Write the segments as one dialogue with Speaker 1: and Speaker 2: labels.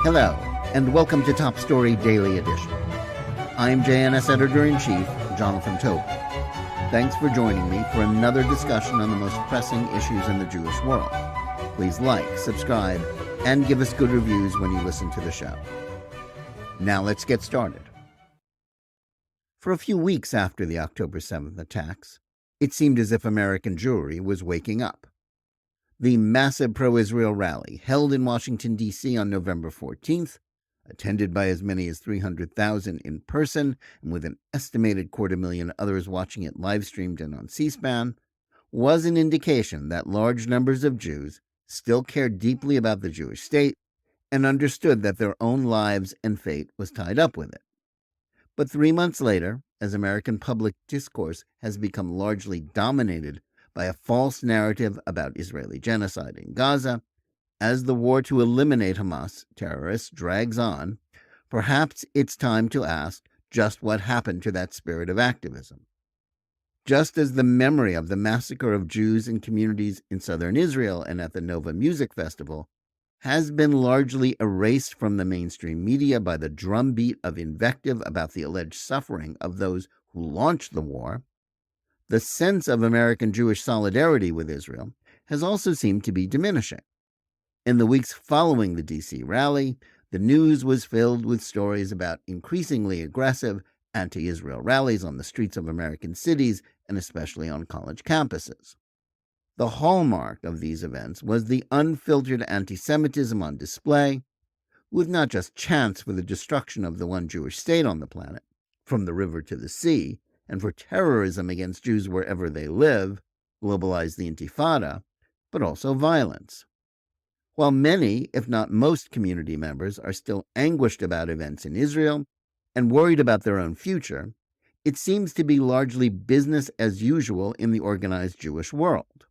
Speaker 1: Hello, and welcome to Top Story Daily Edition. I'm JNS Editor-in-Chief, Jonathan Tobin. Thanks for joining me for another discussion on the most pressing issues in the Jewish world. Please like, subscribe, and give us good reviews when you listen to the show. Now let's get started. For a few weeks after the October 7th attacks, it seemed as if American Jewry was waking up. The massive pro-Israel rally held in Washington, D.C. on November 14th, attended by as many as 300,000 in person and with an estimated 250,000 others watching it live-streamed and on C-SPAN, was an indication that large numbers of Jews still cared deeply about the Jewish state and understood that their own lives and fate was tied up with it. But 3 months later, as American public discourse has become largely dominated by a false narrative about Israeli genocide in Gaza, as the war to eliminate Hamas terrorists drags on, perhaps it's time to ask just what happened to that spirit of activism. Just as the memory of the massacre of Jews in communities in southern Israel and at the Nova Music Festival has been largely erased from the mainstream media by the drumbeat of invective about the alleged suffering of those who launched the war, the sense of American Jewish solidarity with Israel has also seemed to be diminishing. In the weeks following the D.C. rally, the news was filled with stories about increasingly aggressive anti-Israel rallies on the streets of American cities and especially on college campuses. The hallmark of these events was the unfiltered anti-Semitism on display, with not just chants for the destruction of the one Jewish state on the planet, from the river to the sea, and for terrorism against Jews wherever they live, globalize the Intifada, but also violence. While many, if not most, community members are still anguished about events in Israel and worried about their own future, it seems to be largely business as usual in the organized Jewish world.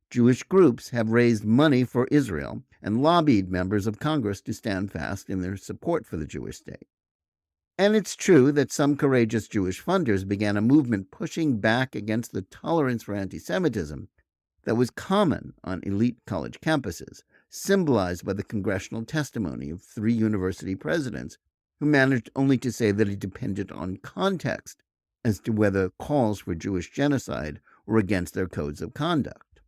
Speaker 1: Jewish groups have raised money for Israel and lobbied members of Congress to stand fast in their support for the Jewish state. And it's true that some courageous Jewish funders began a movement pushing back against the tolerance for anti-Semitism that was common on elite college campuses, symbolized by the congressional testimony of 3 university presidents who managed only to say that it depended on context as to whether calls for Jewish genocide were against their codes of conduct.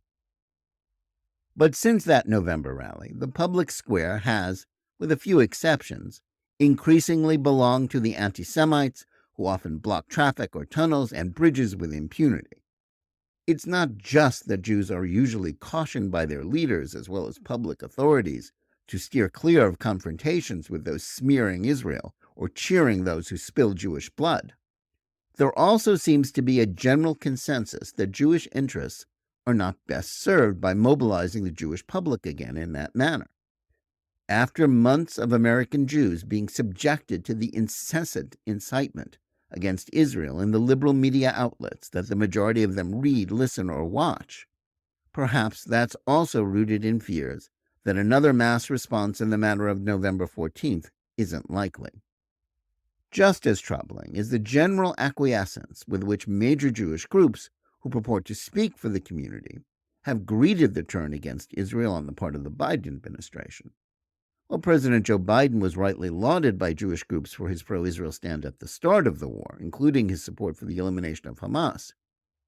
Speaker 1: But since that November rally, the public square has, with a few exceptions, increasingly belonged to the anti-Semites who often block traffic or tunnels and bridges with impunity. It's not just that Jews are usually cautioned by their leaders as well as public authorities to steer clear of confrontations with those smearing Israel or cheering those who spill Jewish blood. There also seems to be a general consensus that Jewish interests are not best served by mobilizing the Jewish public again in that manner. After months of American Jews being subjected to the incessant incitement against Israel in the liberal media outlets that the majority of them read, listen, or watch, perhaps that's also rooted in fears that another mass response in the manner of November 14th isn't likely. Just as troubling is the general acquiescence with which major Jewish groups who purport to speak for the community have greeted the turn against Israel on the part of the Biden administration. While President Joe Biden was rightly lauded by Jewish groups for his pro-Israel stand at the start of the war, including his support for the elimination of Hamas,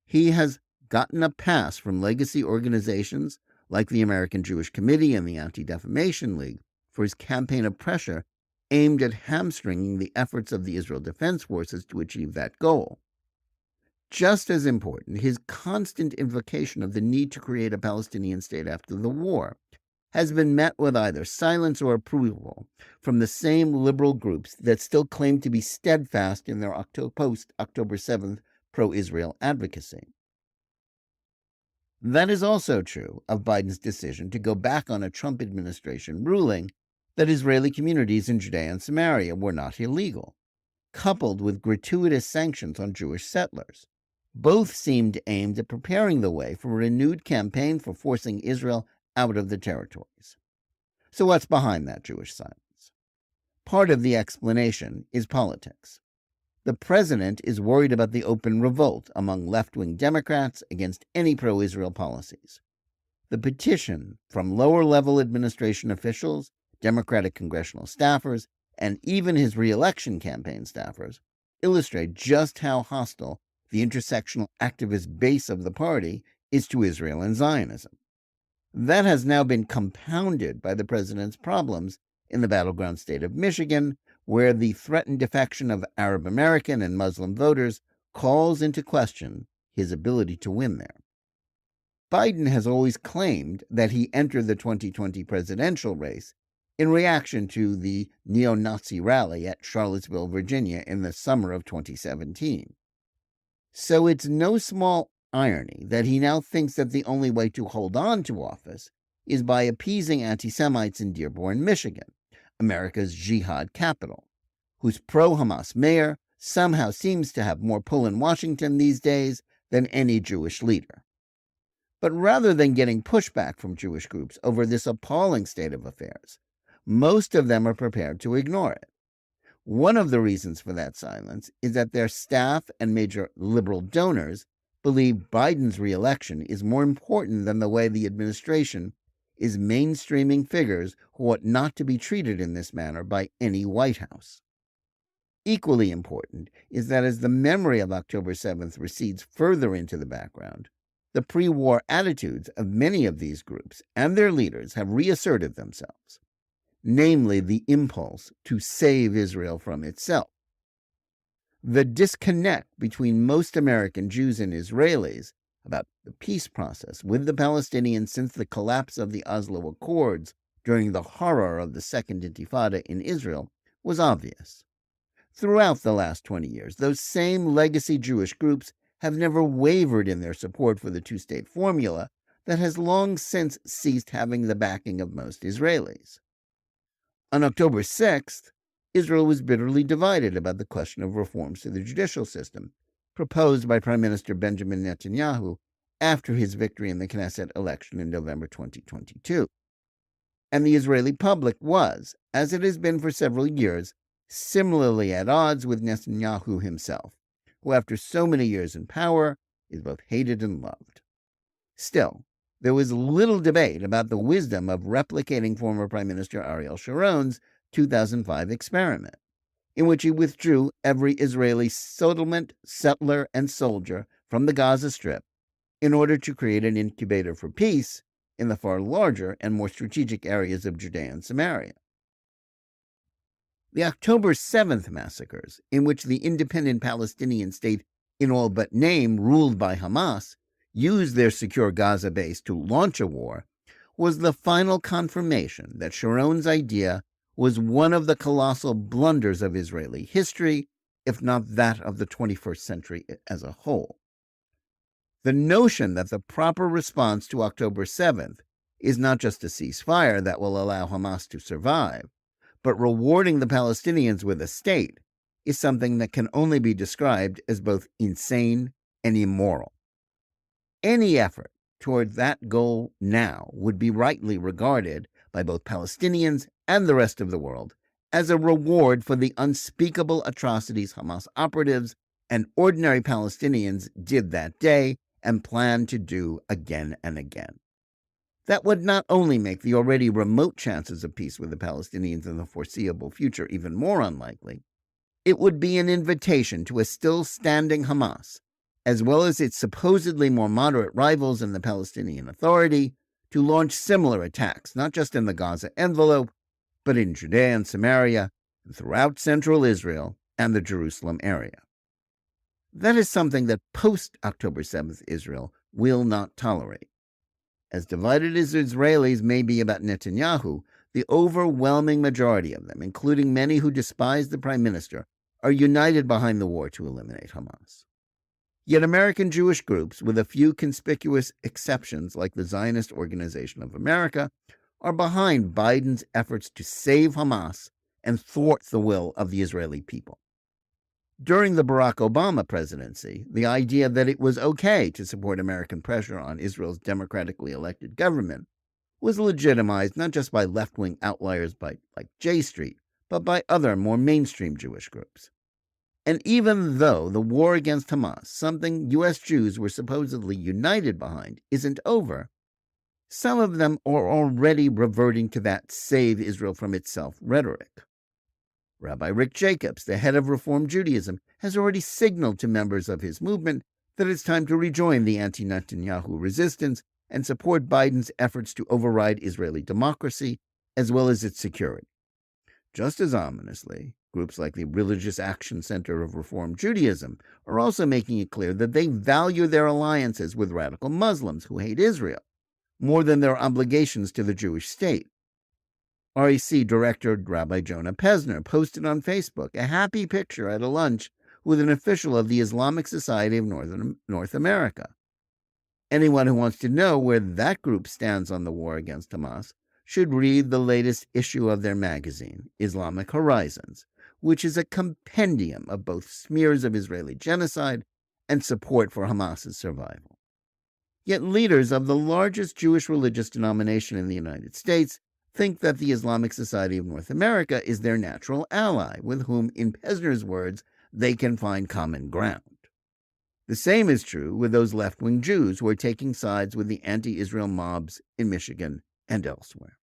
Speaker 1: he has gotten a pass from legacy organizations like the American Jewish Committee and the Anti-Defamation League for his campaign of pressure aimed at hamstringing the efforts of the Israel Defense Forces to achieve that goal. Just as important, his constant invocation of the need to create a Palestinian state after the war has been met with either silence or approval from the same liberal groups that still claim to be steadfast in their post-October 7th pro-Israel advocacy. That is also true of Biden's decision to go back on a Trump administration ruling that Israeli communities in Judea and Samaria were not illegal, coupled with gratuitous sanctions on Jewish settlers. Both seemed aimed at preparing the way for a renewed campaign for forcing Israel out of the territories. So what's behind that Jewish silence? Part of the explanation is politics. The president is worried about the open revolt among left-wing Democrats against any pro-Israel policies. The petition from lower-level administration officials Democratic congressional staffers, and even his re-election campaign staffers illustrate just how hostile the intersectional activist base of the party is to Israel and Zionism. That has now been compounded by the president's problems in the battleground state of Michigan, where the threatened defection of Arab American and Muslim voters calls into question his ability to win there. Biden has always claimed that he entered the 2020 presidential race in reaction to the neo-Nazi rally at Charlottesville, Virginia in the summer of 2017. So it's no small irony that he now thinks that the only way to hold on to office is by appeasing anti-Semites in Dearborn, Michigan, America's jihad capital, whose pro-Hamas mayor somehow seems to have more pull in Washington these days than any Jewish leader. But rather than getting pushback from Jewish groups over this appalling state of affairs, most of them are prepared to ignore it. One of the reasons for that silence is that their staff and major liberal donors believe Biden's re-election is more important than the way the administration is mainstreaming figures who ought not to be treated in this manner by any White House. Equally important is that as the memory of October 7th recedes further into the background, the pre-war attitudes of many of these groups and their leaders have reasserted themselves, namely the impulse to save Israel from itself. The disconnect between most American Jews and Israelis about the peace process with the Palestinians since the collapse of the Oslo Accords during the horror of the Second Intifada in Israel was obvious. Throughout the last 20 years, those same legacy Jewish groups have never wavered in their support for the two-state formula that has long since ceased having the backing of most Israelis. On October 6th, Israel was bitterly divided about the question of reforms to the judicial system proposed by Prime Minister Benjamin Netanyahu after his victory in the Knesset election in November 2022. And the Israeli public was, as it has been for several years, similarly at odds with Netanyahu himself, who after so many years in power is both hated and loved. Still, there was little debate about the wisdom of replicating former Prime Minister Ariel Sharon's 2005 experiment, in which he withdrew every Israeli settlement, settler, and soldier from the Gaza Strip in order to create an incubator for peace in the far larger and more strategic areas of Judea and Samaria. The October 7th massacres, in which the independent Palestinian state, in all but name ruled by Hamas, used their secure Gaza base to launch a war, was the final confirmation that Sharon's idea was one of the colossal blunders of Israeli history, if not that of the 21st century as a whole. The notion that the proper response to October 7th is not just a ceasefire that will allow Hamas to survive, but rewarding the Palestinians with a state is something that can only be described as both insane and immoral. Any effort toward that goal now would be rightly regarded by both Palestinians and the rest of the world as a reward for the unspeakable atrocities Hamas operatives and ordinary Palestinians did that day and plan to do again and again. That would not only make the already remote chances of peace with the Palestinians in the foreseeable future even more unlikely, it would be an invitation to a still-standing Hamas, as well as its supposedly more moderate rivals in the Palestinian Authority, to launch similar attacks, not just in the Gaza envelope, but in Judea and Samaria, and throughout central Israel and the Jerusalem area. That is something that post-October 7th Israel will not tolerate. As divided as Israelis may be about Netanyahu, the overwhelming majority of them, including many who despise the prime minister, are united behind the war to eliminate Hamas. Yet American Jewish groups, with a few conspicuous exceptions like the Zionist Organization of America, are behind Biden's efforts to save Hamas and thwart the will of the Israeli people. During the Barack Obama presidency, the idea that it was okay to support American pressure on Israel's democratically elected government was legitimized not just by left-wing outliers like J Street, but by other more mainstream Jewish groups. And even though the war against Hamas, something U.S. Jews were supposedly united behind, isn't over, some of them are already reverting to that save Israel from itself rhetoric. Rabbi Rick Jacobs, the head of Reform Judaism, has already signaled to members of his movement that it's time to rejoin the anti-Netanyahu resistance and support Biden's efforts to override Israeli democracy as well as its security. Just as ominously, groups like the Religious Action Center of Reform Judaism are also making it clear that they value their alliances with radical Muslims who hate Israel more than their obligations to the Jewish state. REC Director Rabbi Jonah Pesner posted on Facebook a happy picture at a lunch with an official of the Islamic Society of North America. Anyone who wants to know where that group stands on the war against Hamas should read the latest issue of their magazine, Islamic Horizons, which is a compendium of both smears of Israeli genocide and support for Hamas's survival. Yet leaders of the largest Jewish religious denomination in the United States think that the Islamic Society of North America is their natural ally, with whom, in Pesner's words, they can find common ground. The same is true with those left-wing Jews who are taking sides with the anti-Israel mobs in Michigan and elsewhere.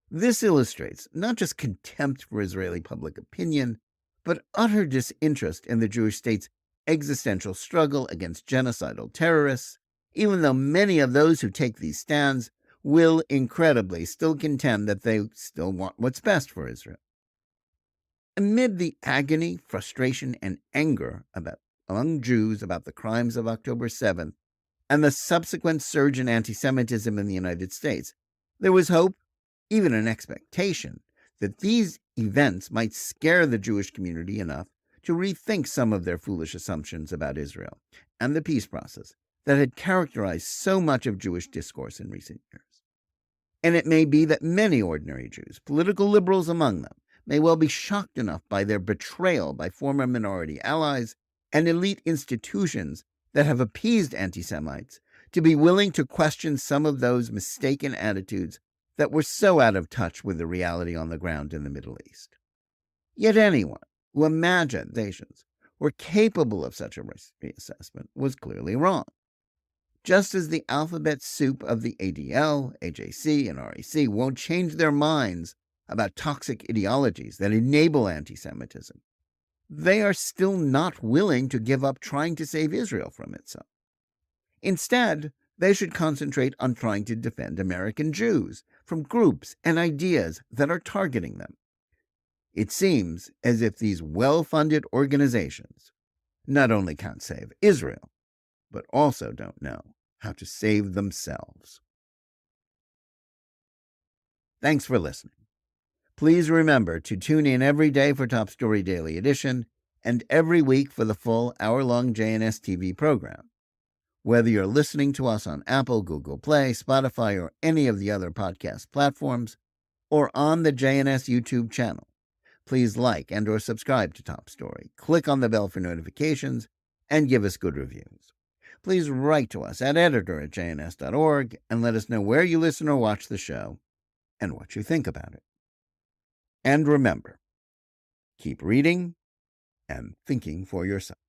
Speaker 1: This illustrates not just contempt for Israeli public opinion, but utter disinterest in the Jewish state's existential struggle against genocidal terrorists, even though many of those who take these stands will, incredibly, still contend that they still want what's best for Israel. Amid the agony, frustration, and anger among Jews about the crimes of October 7th and the subsequent surge in anti-Semitism in the United States, there was hope, even an expectation, that these events might scare the Jewish community enough to rethink some of their foolish assumptions about Israel and the peace process that had characterized so much of Jewish discourse in recent years. And it may be that many ordinary Jews, political liberals among them, may well be shocked enough by their betrayal by former minority allies and elite institutions that have appeased anti-Semites to be willing to question some of those mistaken attitudes that were so out of touch with the reality on the ground in the Middle East. Yet anyone who imagined nations were capable of such a reassessment was clearly wrong. Just as the alphabet soup of the ADL, AJC, and REC won't change their minds about toxic ideologies that enable anti-Semitism, they are still not willing to give up trying to save Israel from itself. Instead, they should concentrate on trying to defend American Jews from groups and ideas that are targeting them. It seems as if these well-funded organizations not only can't save Israel, but also don't know how to save themselves. Thanks for listening. Please remember to tune in every day for Top Story Daily Edition and every week for the full hour-long JNS TV program. Whether you're listening to us on Apple, Google Play, Spotify, or any of the other podcast platforms, or on the JNS YouTube channel, please like and or subscribe to Top Story, click on the bell for notifications, and give us good reviews. Please write to us at editor@jns.org and let us know where you listen or watch the show and what you think about it. And remember, keep reading and thinking for yourself.